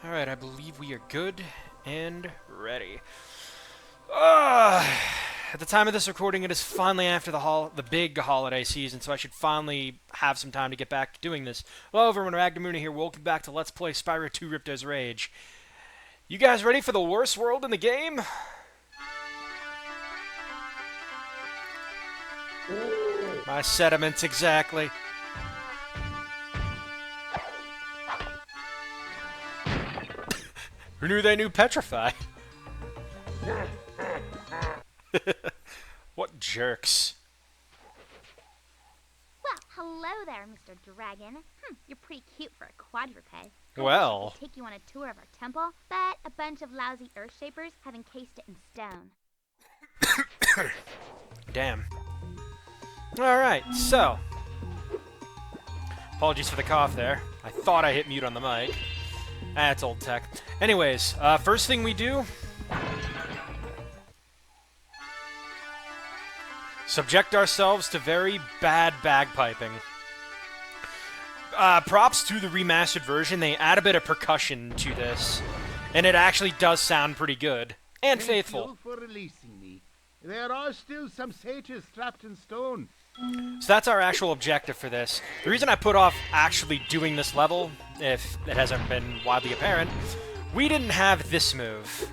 Alright, I believe we are good and ready. At the time of this recording, it is finally after the big holiday season, so I should finally have some time to get back to doing this. Hello everyone, Ragnamuna here. Welcome back to Let's Play Spyro 2 Ripto's Rage. You guys ready for the worst world in the game? My sediments, exactly. Who knew they knew Petrify? What jerks. Well, hello there, Mr. Dragon. You're pretty cute for a quadruped. Well. I'll take you on a tour of our temple, but a bunch of lousy earth shapers have encased it in stone. Damn. Alright, so. Apologies for the cough there. I thought I hit mute on the mic. That's old tech. Anyways, first thing we do... subject ourselves to very bad bagpiping. Props to the remastered version, they add a bit of percussion to this, and it actually does sound pretty good. And faithful. Thank you for releasing me. There are still some satyrs trapped in stone. So that's our actual objective for this. The reason I put off actually doing this level, if it hasn't been widely apparent, we didn't have this move.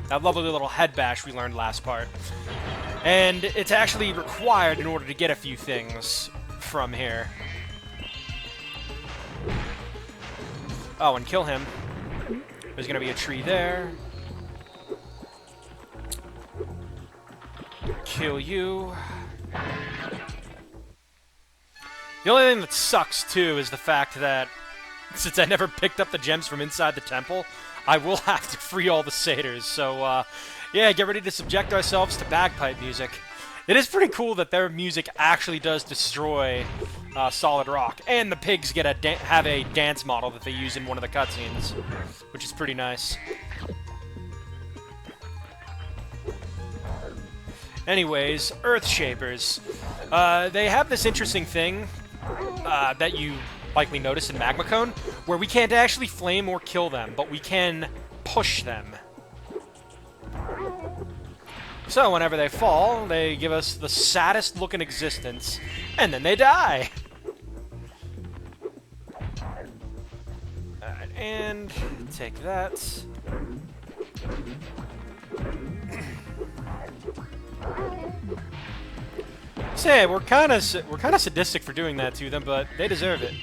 That lovely little head bash we learned last part. And it's actually required in order to get a few things from here. Oh, and kill him. There's gonna be a tree there. Kill you. The only thing that sucks, too, is the fact that since I never picked up the gems from inside the temple, I will have to free all the satyrs. So, yeah, get ready to subject ourselves to bagpipe music. It is pretty cool that their music actually does destroy solid rock. And the pigs get have a dance model that they use in one of the cutscenes, which is pretty nice. Anyways, Earth Shapers. They have this interesting thing that you likely noticed in Magma Cone, where we can't actually flame or kill them, but we can push them. So whenever they fall, they give us the saddest look in existence, and then they die. Alright, and take that. Say, we're kind of sadistic for doing that to them, but they deserve it.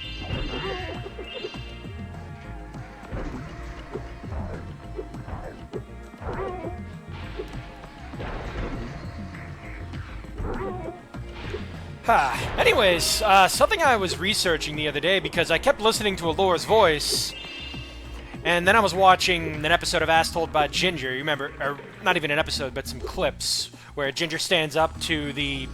Anyways, something I was researching the other day because I kept listening to Alora's voice, and then I was watching an episode of As Told by Ginger. You remember, or not even an episode, but some clips where Ginger stands up to the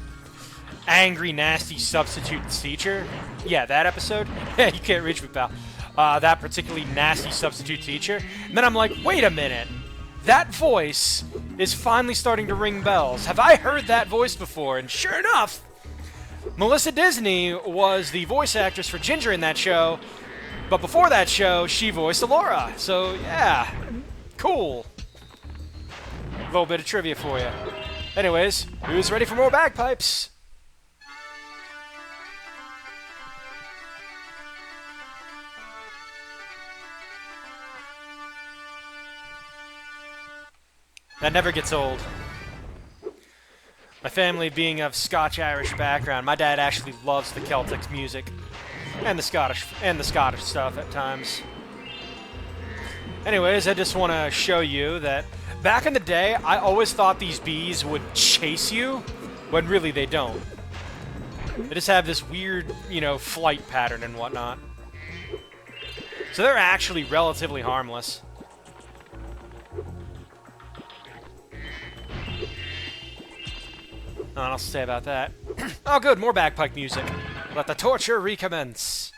angry, nasty substitute teacher. Yeah, that episode. Yeah, you can't reach me, pal. That particularly nasty substitute teacher. And then I'm like, wait a minute. That voice is finally starting to ring bells. Have I heard that voice before? And sure enough, Melissa Disney was the voice actress for Ginger in that show. But before that show, she voiced Alora. So, yeah. Cool. A little bit of trivia for you. Anyways, who's ready for more bagpipes? That never gets old. My family being of Scotch-Irish background, my dad actually loves the Celtic music. And the Scottish stuff at times. Anyways, I just want to show you that back in the day, I always thought these bees would chase you, when really they don't. They just have this weird, you know, flight pattern and whatnot. So they're actually relatively harmless. Nothing else to say about that. Oh good, more bagpipe music. Let the torture recommence.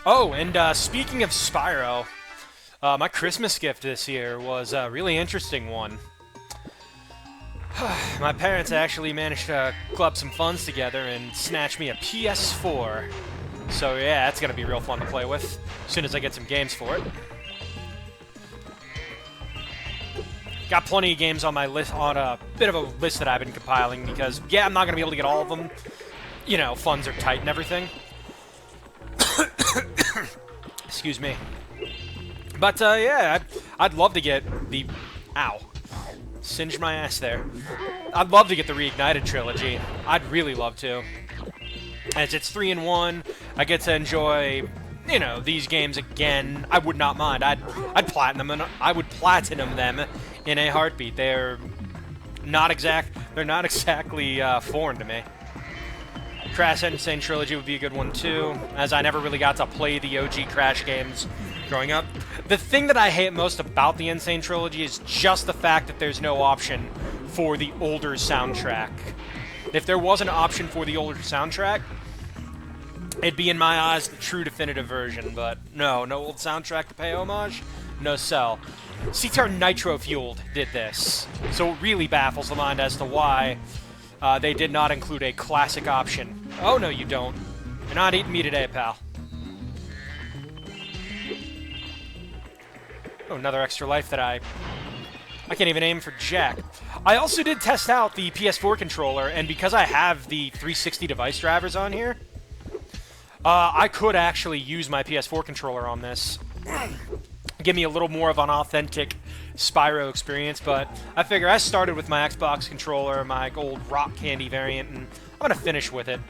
Oh, and speaking of Spyro, my Christmas gift this year was a really interesting one. My parents actually managed to club some funds together and snatch me a PS4. So yeah, that's gonna be real fun to play with as soon as I get some games for it. Got plenty of games on my list, on a bit of a list that I've been compiling because, yeah, I'm not gonna be able to get all of them. You know, funds are tight and everything. Excuse me. But yeah, I'd love to get the... Ow. Singed my ass there. I'd love to get the Reignited trilogy. I'd really love to. As it's 3-in-1, I get to enjoy, you know, these games again. I would not mind. I'd platinum them in a heartbeat. They're not exactly foreign to me. Crash Insane Trilogy would be a good one too, as I never really got to play the OG Crash games growing up. The thing that I hate most about the Insane Trilogy is just the fact that there's no option for the older soundtrack. If there was an option for the older soundtrack, it'd be, in my eyes, the true definitive version, but no old soundtrack to pay homage, no sell. CTR Nitro Fueled did this, so it really baffles the mind as to why they did not include a classic option. Oh, no, you don't. You're not eating me today, pal. Oh, another extra life that I can't even aim for jack. I also did test out the PS4 controller, and because I have the 360 device drivers on here, I could actually use my PS4 controller on this. Give me a little more of an authentic Spyro experience, but I figure I started with my Xbox controller, my old Rock Candy variant, and I'm going to finish with it.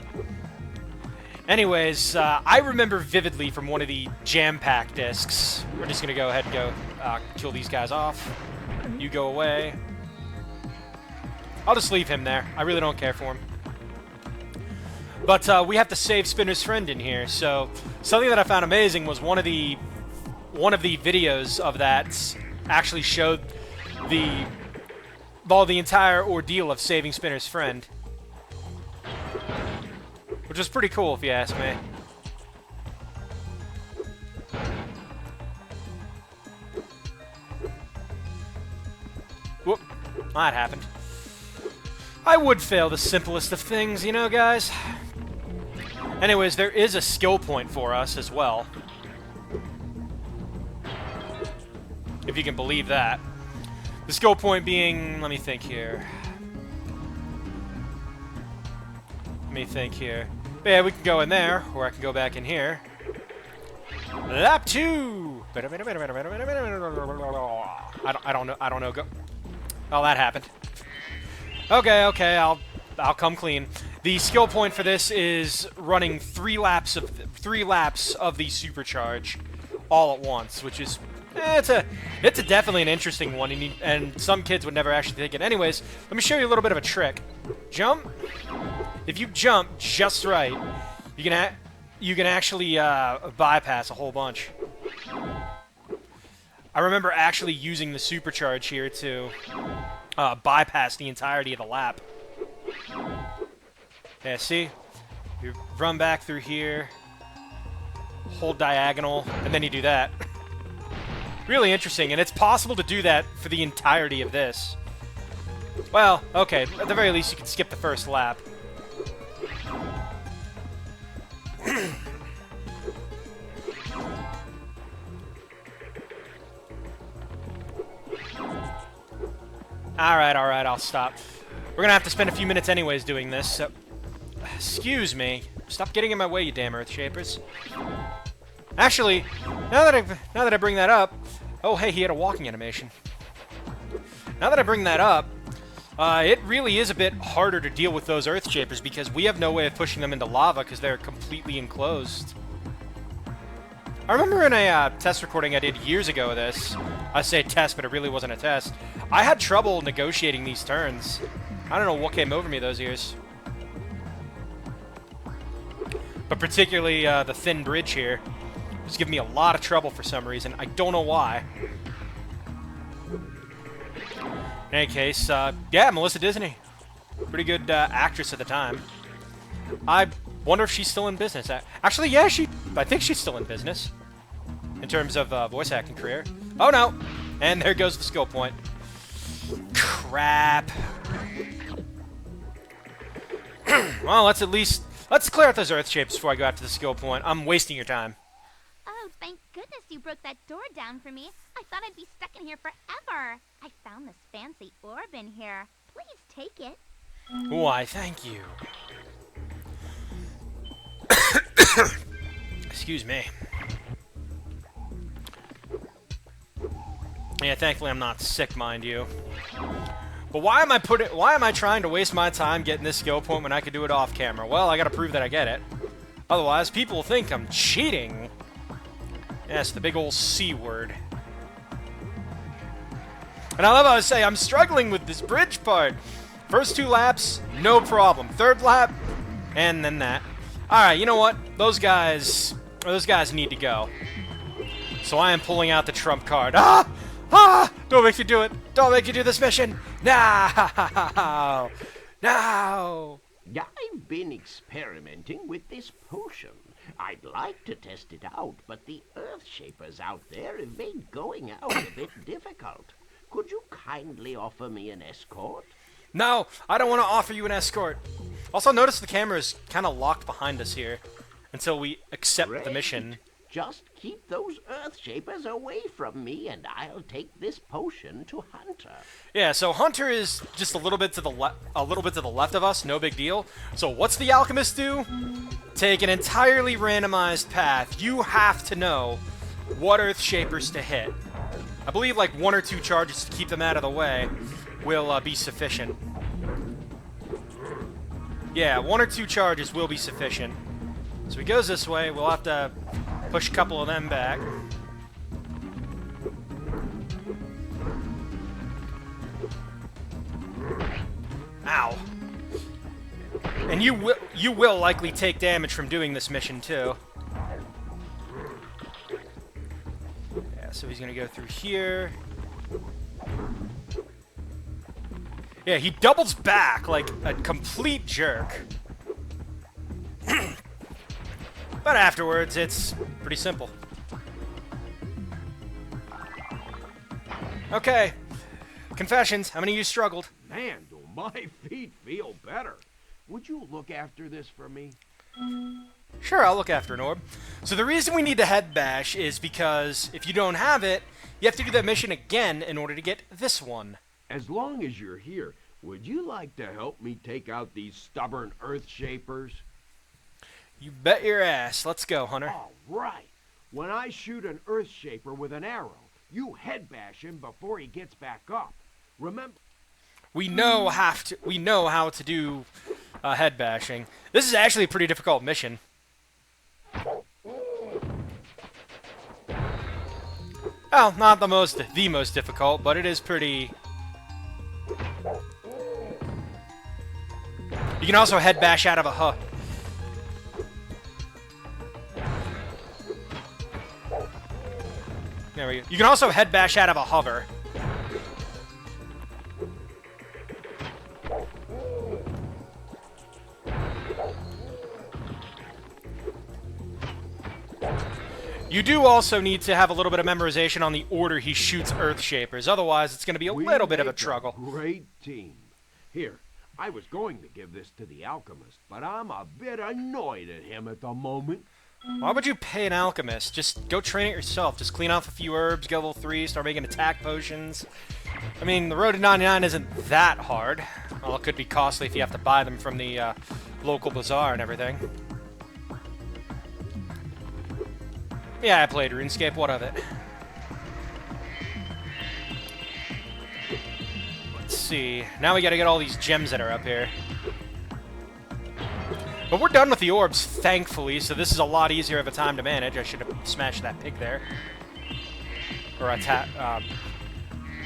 Anyways, I remember vividly from one of the Jam Pack discs. We're just going to go ahead and go kill these guys off. You go away. I'll just leave him there. I really don't care for him. But we have to save Spinner's friend in here, so something that I found amazing was one of the videos of that actually showed the entire ordeal of saving Spinner's friend, which was pretty cool if you ask me. Whoop, that happened. I would fail the simplest of things, you know, guys. Anyways, there is a skill point for us as well. If you can believe that. The skill point being, let me think here. But yeah, we can go in there, or I can go back in here. Lap 2! I don't know, go. Oh, that happened. Okay, I'll come clean. The skill point for this is running 3 laps of the supercharge all at once, which is it's definitely an interesting one, and some kids would never actually take it. Anyways, let me show you a little bit of a trick. Jump. If you jump just right, you can actually bypass a whole bunch. I remember actually using the supercharge here to bypass the entirety of the lap. Yeah, see? You run back through here, hold diagonal, and then you do that. Really interesting, and it's possible to do that for the entirety of this. Well, okay, at the very least you can skip the first lap. Alright, I'll stop. We're gonna have to spend a few minutes anyways doing this, so... Excuse me. Stop getting in my way, you damn Earth Shapers. Actually, now that I bring that up... Oh, hey, he had a walking animation. Now that I bring that up, it really is a bit harder to deal with those Earth Shapers because we have no way of pushing them into lava because they're completely enclosed. I remember in a test recording I did years ago of this, I say test, but it really wasn't a test, I had trouble negotiating these turns. I don't know what came over me those years. But particularly the thin bridge here was giving me a lot of trouble for some reason. I don't know why. In any case, yeah, Melissa Disney. Pretty good actress at the time. I wonder if she's still in business. Actually, yeah, I think she's still in business. In terms of voice acting career. Oh no! And there goes the skill point. Crap. Well, let's clear out those earth shapes before I go after the skill point. I'm wasting your time. Oh, thank goodness you broke that door down for me. I thought I'd be stuck in here forever. I found this fancy orb in here. Please take it. Why, thank you. Excuse me. Yeah, thankfully I'm not sick, mind you. But why am I trying to waste my time getting this skill point when I could do it off camera? Well, I gotta prove that I get it. Otherwise, people will think I'm cheating. Yes, the big old C word. And I love how I say, I'm struggling with this bridge part. First 2 laps, no problem. 3rd lap, and then that. Alright, you know what? Those guys need to go. So I am pulling out the trump card. Ah! Ah! Don't make you do it! Don't make you do this mission! No! No! I've been experimenting with this potion. I'd like to test it out, but the Earth Shapers out there have made going out a bit difficult. Could you kindly offer me an escort? No! I don't want to offer you an escort. Also, notice the camera is kind of locked behind us here until we accept the mission. Just keep those Earth Shapers away from me, and I'll take this potion to Hunter. Yeah, so Hunter is just a little bit to the left of us, no big deal. So what's the alchemist do? Take an entirely randomized path. You have to know what Earth Shapers to hit. I believe like 1 or 2 charges to keep them out of the way will be sufficient. Yeah, 1 or 2 charges will be sufficient. So he goes this way, we'll have to push a couple of them back. Ow. And you will likely take damage from doing this mission too. Yeah, so he's gonna go through here. Yeah, he doubles back like a complete jerk. But afterwards, it's pretty simple. Okay. Confessions. How many of you struggled? Man, do my feet feel better. Would you look after this for me? Sure, I'll look after an orb. So the reason we need the head bash is because if you don't have it, you have to do that mission again in order to get this one. As long as you're here, would you like to help me take out these stubborn Earth Shapers? You bet your ass. Let's go, Hunter. All right. When I shoot an Earth Shaper with an arrow, you head bash him before he gets back up. Remember? We know how to do head bashing. This is actually a pretty difficult mission. Well, not the most difficult, but it is pretty. You can also head bash out of a hook. There we go. You can also head bash out of a hover. You do also need to have a little bit of memorization on the order he shoots Earth Shapers. Otherwise, it's going to be a little bit of a struggle. Great team. Here, I was going to give this to the alchemist, but I'm a bit annoyed at him at the moment. Why would you pay an alchemist? Just go train it yourself. Just clean off a few herbs, get level 3, start making attack potions. I mean, the road to 99 isn't that hard. Well, it could be costly if you have to buy them from the local bazaar and everything. Yeah, I played RuneScape. What of it? Let's see. Now we gotta get all these gems that are up here. But we're done with the orbs, thankfully, so this is a lot easier of a time to manage. I should have smashed that pig there. Or attack.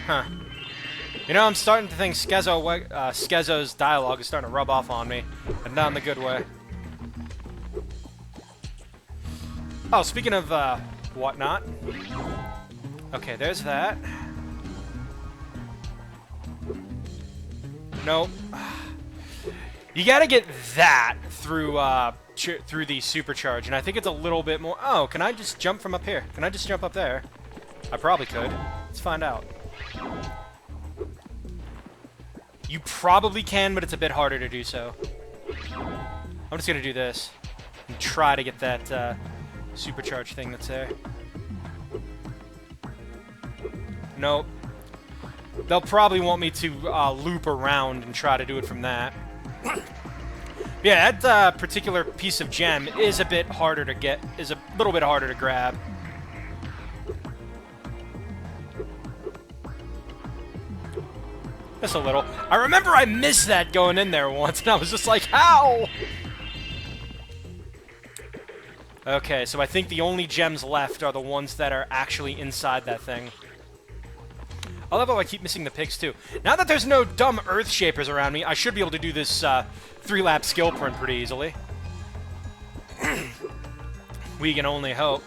Huh. You know, I'm starting to think Skezo's dialogue is starting to rub off on me, and not in the good way. Oh, speaking of whatnot. Okay, there's that. Nope. You gotta get that through through the supercharge, and I think it's a little bit more. Oh, can I just jump from up here? Can I just jump up there? I probably could. Let's find out. You probably can, but it's a bit harder to do so. I'm just gonna do this and try to get that supercharged thing that's there. Nope. They'll probably want me to loop around and try to do it from that. Yeah, that particular piece of gem is a bit harder to get, is a little bit harder to grab. Just a little. I remember I missed that going in there once, and I was just like, how? Okay, so I think the only gems left are the ones that are actually inside that thing. I love how I keep missing the pigs, too. Now that there's no dumb earth shapers around me, I should be able to do this 3-lap skill print pretty easily. We can only hope.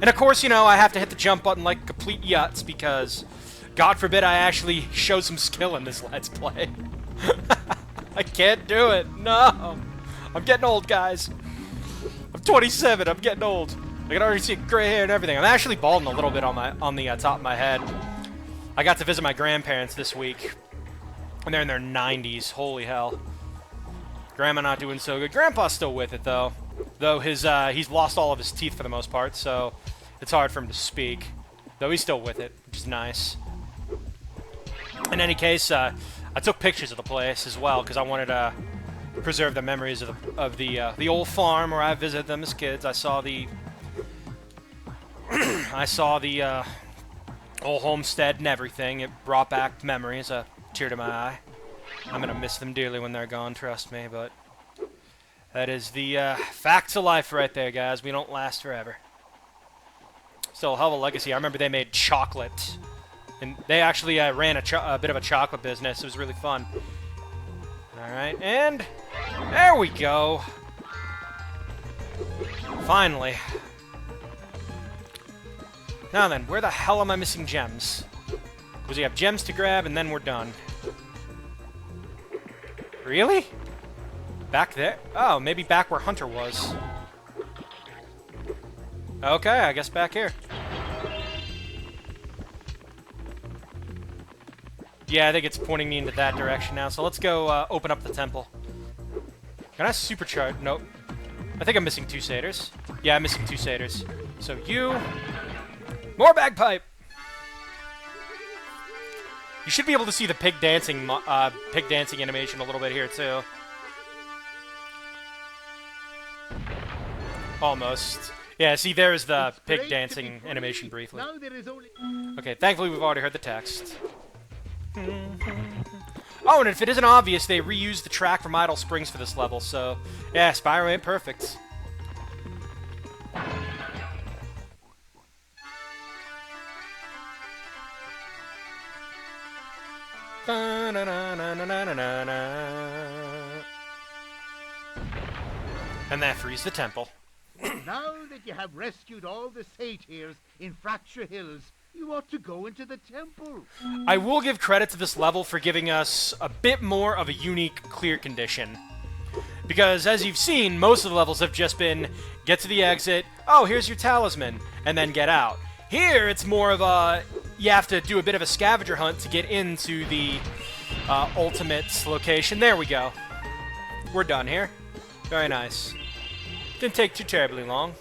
And of course, you know, I have to hit the jump button like complete yuts because, God forbid, I actually show some skill in this Let's Play. I can't do it. No. I'm getting old, guys. I'm 27. I'm getting old. I can already see gray hair and everything. I'm actually balding a little bit on the top of my head. I got to visit my grandparents this week, and they're in their 90s. Holy hell. Grandma not doing so good. Grandpa's still with it, though. Though he's lost all of his teeth for the most part, so it's hard for him to speak. Though he's still with it, which is nice. In any case, I took pictures of the place as well, because I wanted to preserve the memories of the old farm where I visited them as kids. I saw the old homestead and everything. It brought back memories, a tear to my eye. I'm gonna miss them dearly when they're gone, trust me, but that is the facts of life right there, guys. We don't last forever. Still a hell of a legacy. I remember they made chocolate, and they actually ran a bit of a chocolate business. It was really fun. Alright, and there we go. Finally. Now then, where the hell am I missing gems? Because we have gems to grab, and then we're done. Really? Back there? Oh, maybe back where Hunter was. Okay, I guess back here. Yeah, I think it's pointing me into that direction now, so let's go open up the temple. Can I supercharge? Nope. I think I'm missing 2 satyrs. Yeah, I'm missing 2 satyrs. So you... More bagpipe! You should be able to see the pig dancing animation a little bit here, too. Almost. Yeah, see, there's the pig dancing animation briefly. Okay, thankfully we've already heard the text. Oh, and if it isn't obvious, they reused the track from Idle Springs for this level, so... Yeah, Spyro ain't perfect. And that frees the temple. Now that you have rescued all the satyrs in Fracture Hills, you ought to go into the temple. I will give credit to this level for giving us a bit more of a unique clear condition. Because, as you've seen, most of the levels have just been, get to the exit, oh, here's your talisman, and then get out. Here, it's more of a, you have to do a bit of a scavenger hunt to get into the ultimate location. There we go. We're done here. Very nice. Didn't take too terribly long.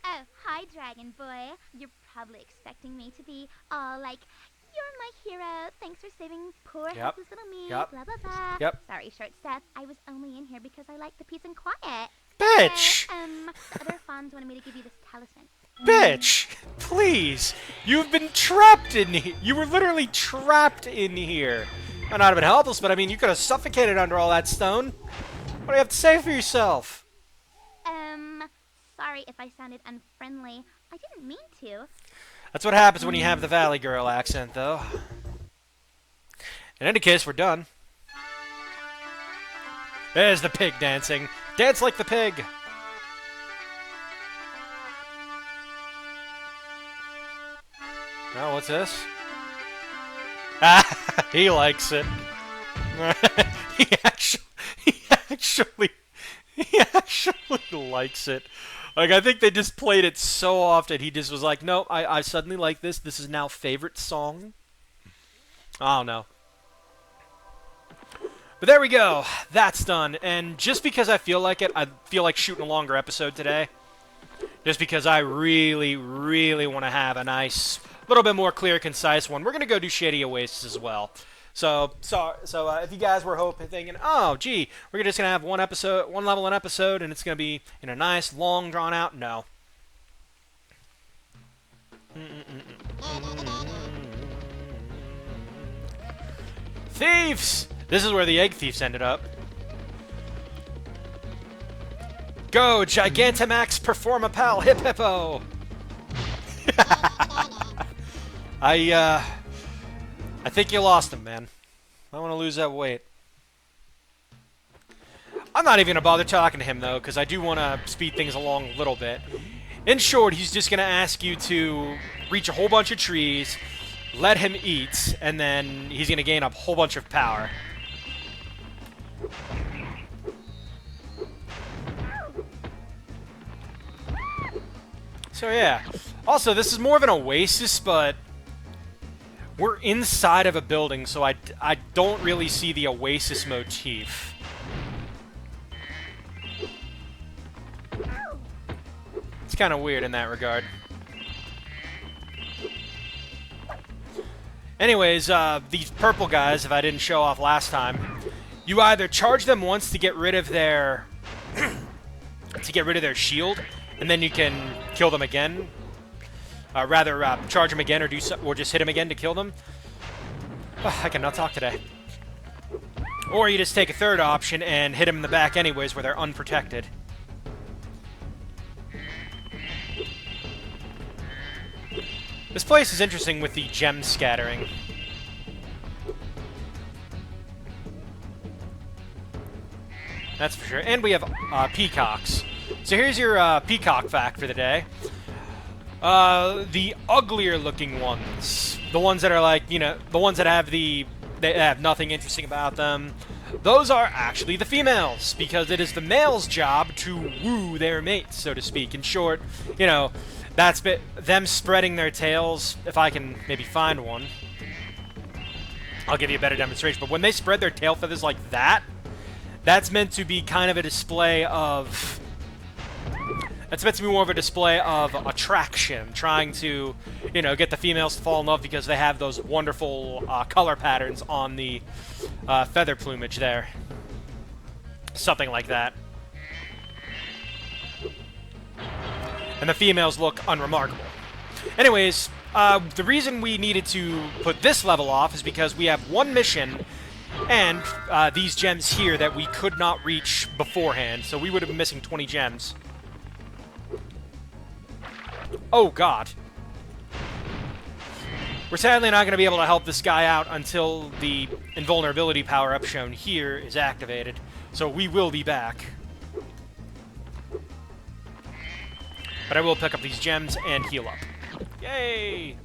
Oh, hi, Dragon Boy. You're probably expecting me to be all like, you're my hero. Thanks for saving poor helpless little me. Blah, blah, blah. Yep. Sorry, short stuff. I was only in here because I like the peace and quiet. Bitch! Other fawns wanted me to give you this talisman. Bitch! Please! You've been trapped in here! You were literally trapped in here! Might not have been helpless, but I mean, you could have suffocated under all that stone. What do you have to say for yourself? Sorry if I sounded unfriendly. I didn't mean to. That's what happens when you have the Valley Girl accent, though. In any case, we're done. There's the pig dancing. Dance like the pig! Oh, what's this? Ah, he likes it. he actually likes it. Like, I think they just played it so often, he just was like, no, I suddenly like this. This is now favorite song. I don't know. But there we go. That's done. And just because I feel like it, I feel like shooting a longer episode today. Just because I really, really want to have a nice, little bit more clear, concise one. We're going to go do Shady Oasis as well. So if you guys were thinking, oh, gee, we're just going to have one level an episode, and it's going to be, nice, long, drawn out, no. Thieves! This is where the egg thieves ended up. Go, Gigantamax Performapal Hip Hippo! I think you lost him, man. I want to lose that weight. I'm not even going to bother talking to him, though, because I do want to speed things along a little bit. In short, he's just going to ask you to reach a whole bunch of trees, let him eat, and then he's going to gain a whole bunch of power. So yeah. Also, this is more of an oasis, but we're inside of a building, so I don't really see the oasis motif. It's kind of weird in that regard. Anyways, these purple guys, if I didn't show off last time, you either charge them once to get rid of their shield, and then you can kill them again. Charge them again, or just hit them again to kill them. Oh, I cannot talk today. Or you just take a third option and hit them in the back anyways, where they're unprotected. This place is interesting with the gem scattering. That's for sure. And we have peacocks. So here's your peacock fact for the day. The uglier looking ones, the ones that are like, the ones that have they have nothing interesting about them, those are actually the females, because it is the male's job to woo their mates, so to speak. In short, that's them spreading their tails. If I can maybe find one, I'll give you a better demonstration. But when they spread their tail feathers like that, that's meant to be kind of a display of... That's meant to be more of a display of attraction, trying to, get the females to fall in love because they have those wonderful color patterns on the feather plumage there. Something like that. And the females look unremarkable. Anyways, the reason we needed to put this level off is because we have one mission and these gems here that we could not reach beforehand, so we would have been missing 20 gems. Oh, God. We're sadly not going to be able to help this guy out until the invulnerability power-up shown here is activated, so we will be back. But I will pick up these gems and heal up. Yay!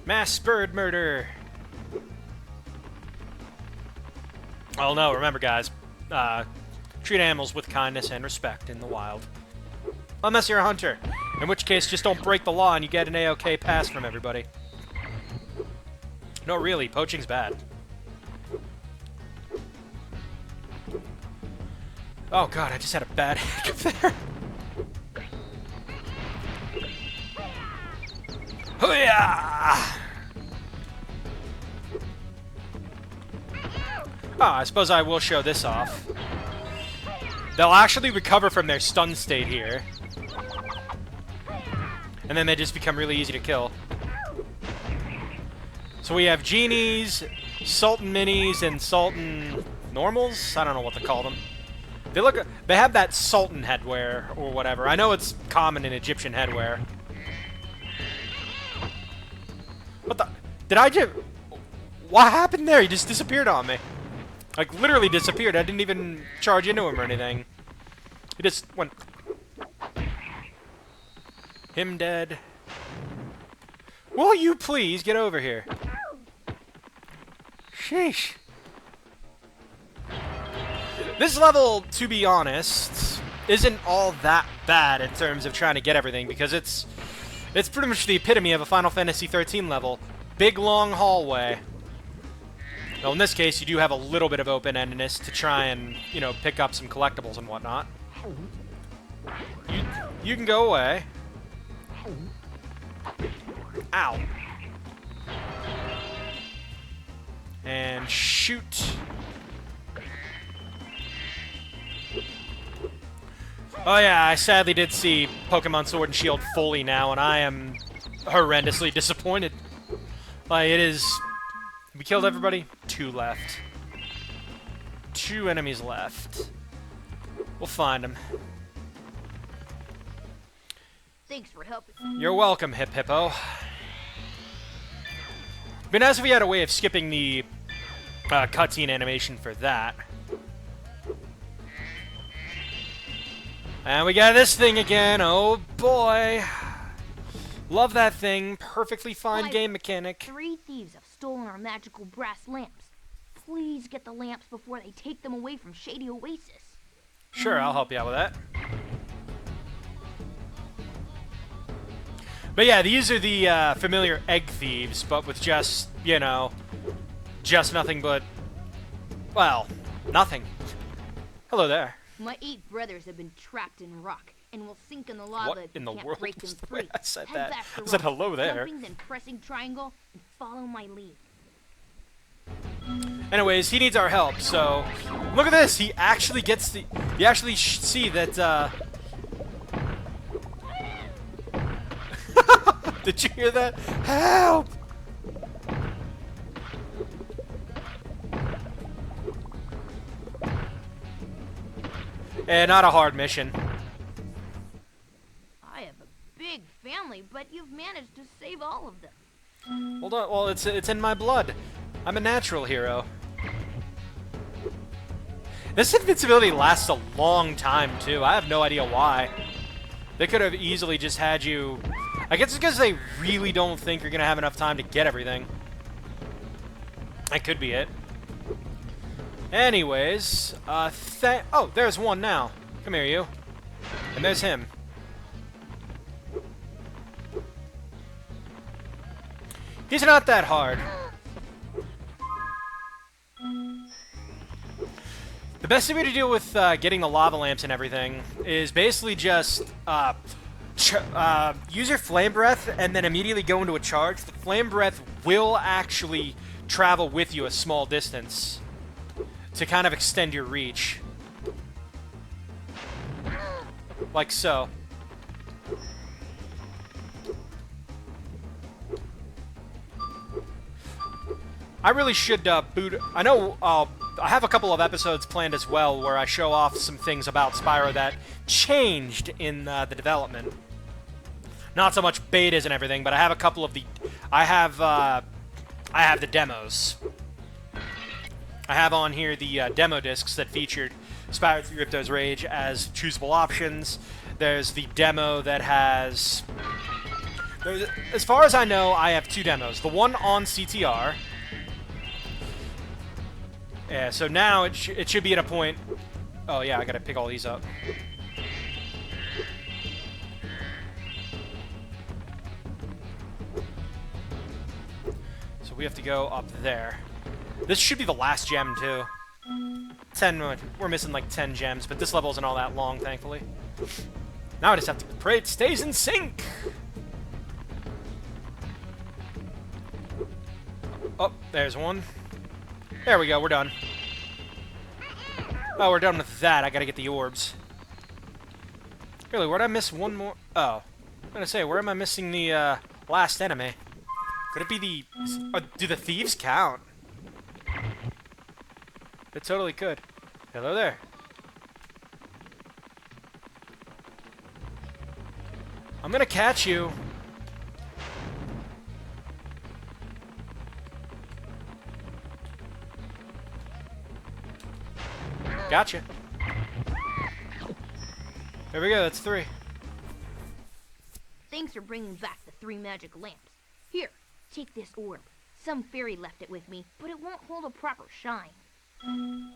Mass bird murder! Oh no, remember guys, treat animals with kindness and respect in the wild. Unless you're a hunter, in which case just don't break the law and you get an A-OK pass from everybody. No, really, poaching's bad. Oh god, I just had a bad hiccup there. Hoo-yah! Oh, I suppose I will show this off. They'll actually recover from their stun state here. And then they just become really easy to kill. So we have genies, Sultan minis, and Sultan normals? I don't know what to call them. They have that Sultan headwear, or whatever. I know it's common in Egyptian headwear. What the? Did I just... What happened there? He just disappeared on me. Like, literally disappeared. I didn't even charge into him or anything. He just went... Him dead. Will you please get over here? Sheesh. This level, to be honest, isn't all that bad in terms of trying to get everything, because it's pretty much the epitome of a Final Fantasy XIII level. Big, long hallway. Well, in this case, you do have a little bit of open-endedness to try and, you know, pick up some collectibles and whatnot. You can go away. Ow. And shoot. Oh yeah, I sadly did see Pokemon Sword and Shield fully now, and I am horrendously disappointed. Like, it is... We killed everybody? 2 left. 2 enemies left. We'll find them. Thanks for helping. You're welcome, Hip Hippo. It'd be nice if we had a way of skipping the cutscene animation for that. And we got this thing again. Oh boy. Love that thing. Perfectly fine game mechanic. 3 thieves have stolen our magical brass lamps. Please get the lamps before they take them away from Shady Oasis. Sure, I'll help you out with that. But yeah, these are the familiar egg thieves, but with just, you know, just nothing but, well, nothing. Hello there. My 8 brothers have been trapped in rock and will sink in the lava What if in you the can't world break them was the free. way I said Head that? back to I said rock, hello there. jumping, then pressing triangle and follow my lead. Anyways, he needs our help, so look at this. He actually gets the. You actually see that. Did you hear that? Help! Not a hard mission. I have a big family, but you've managed to save all of them. Hold on. Well, it's in my blood. I'm a natural hero. This invincibility lasts a long time, too. I have no idea why. They could have easily just had you... I guess it's because they really don't think you're going to have enough time to get everything. That could be it. Anyways, oh, there's one now. Come here, you. And there's him. He's not that hard. The best way to deal with getting the lava lamps and everything is basically just use your flame breath and then immediately go into a charge. The flame breath will actually travel with you a small distance to kind of extend your reach. Like so. I really should boot... I know I have a couple of episodes planned as well where I show off some things about Spyro that changed in the development. Not so much betas and everything, but I have a couple of the... I have the demos. I have on here the demo discs that featured Spyro 3 Ripto's Rage as choosable options. There's the demo that has... As far as I know, I have 2 demos. The one on CTR... Yeah, so now it should be at a point... Oh yeah, I gotta pick all these up. So we have to go up there. This should be the last gem, too. 10, we're missing like 10 gems, but this level isn't all that long, thankfully. Now I just have to pray it stays in sync! Oh, there's one. There we go, we're done. Oh, we're done with that. I gotta get the orbs. Really, where'd I miss one more? Oh. I'm gonna say, where am I missing the last enemy? Could it be the... do the thieves count? It totally could. Hello there. I'm gonna catch you. Gotcha. There we go, that's 3. Thanks for bringing back the 3 magic lamps. Here, take this orb. Some fairy left it with me, but it won't hold a proper shine.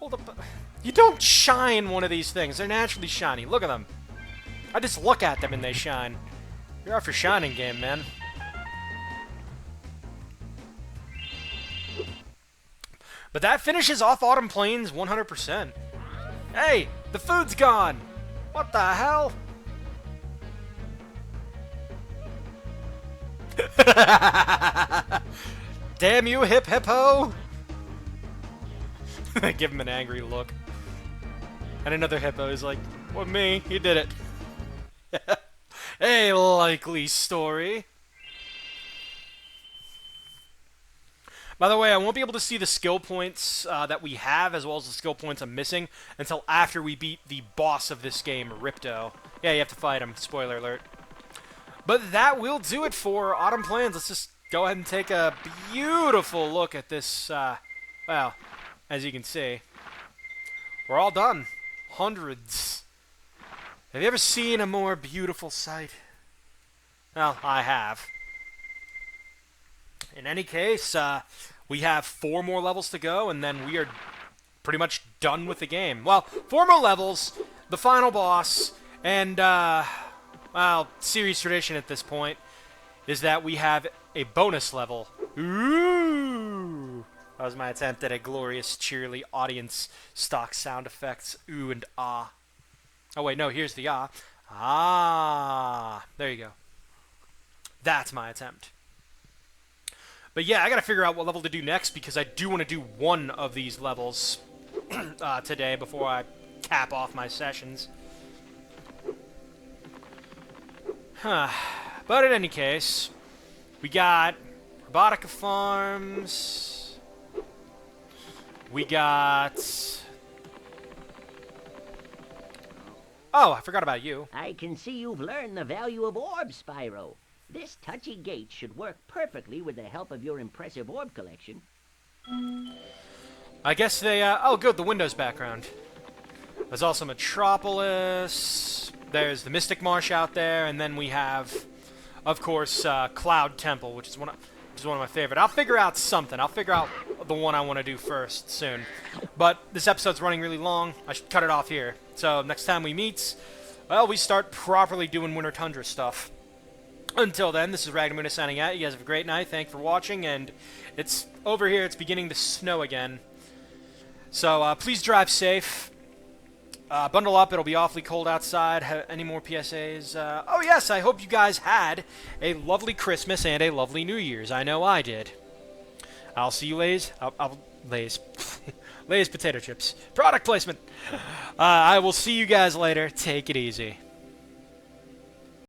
Hold up. You don't shine one of these things. They're naturally shiny. Look at them. I just look at them and they shine. You're off your shining game, man. But that finishes off Autumn Plains 100%. Hey, the food's gone! What the hell? Damn you, Hip Hippo! Give him an angry look. And another hippo is like, well, me, you did it. A likely story. By the way, I won't be able to see the skill points that we have, as well as the skill points I'm missing, until after we beat the boss of this game, Ripto. Yeah, you have to fight him. Spoiler alert. But that will do it for Autumn Plains. Let's just go ahead and take a beautiful look at this. Well, as you can see, we're all done. Hundreds. Have you ever seen a more beautiful sight? Well, I have. In any case, we have 4 more levels to go, and then we are pretty much done with the game. Well, 4 more levels, the final boss, and, well, series tradition at this point is that we have a bonus level. Ooh! That was my attempt at a glorious, cheerily audience stock sound effects. Ooh and ah. Oh, wait, no, here's the ah. Ah! There you go. That's my attempt. But yeah, I gotta figure out what level to do next, because I do want to do one of these levels today before I cap off my sessions. Huh. But in any case, we got Robotica Farms. We got... Oh, I forgot about you. I can see you've learned the value of orbs, Spyro. This touchy gate should work perfectly with the help of your impressive orb collection. I guess they, oh good, the Windows background. There's also Metropolis, there's the Mystic Marsh out there, and then we have, of course, Cloud Temple, which is one of my favorite. I'll figure out something. I'll figure out the one I want to do first soon. But this episode's running really long. I should cut it off here. So next time we meet, well, we start properly doing Winter Tundra stuff. Until then, this is Ragnamuna signing out. You guys have a great night. Thanks for watching, and it's over here. It's beginning to snow again. So please drive safe. Bundle up. It'll be awfully cold outside. Any more PSAs? Oh, yes, I hope you guys had a lovely Christmas and a lovely New Year's. I know I did. I'll see you, Lay's. Lay's. Lay's potato chips. Product placement. I will see you guys later. Take it easy.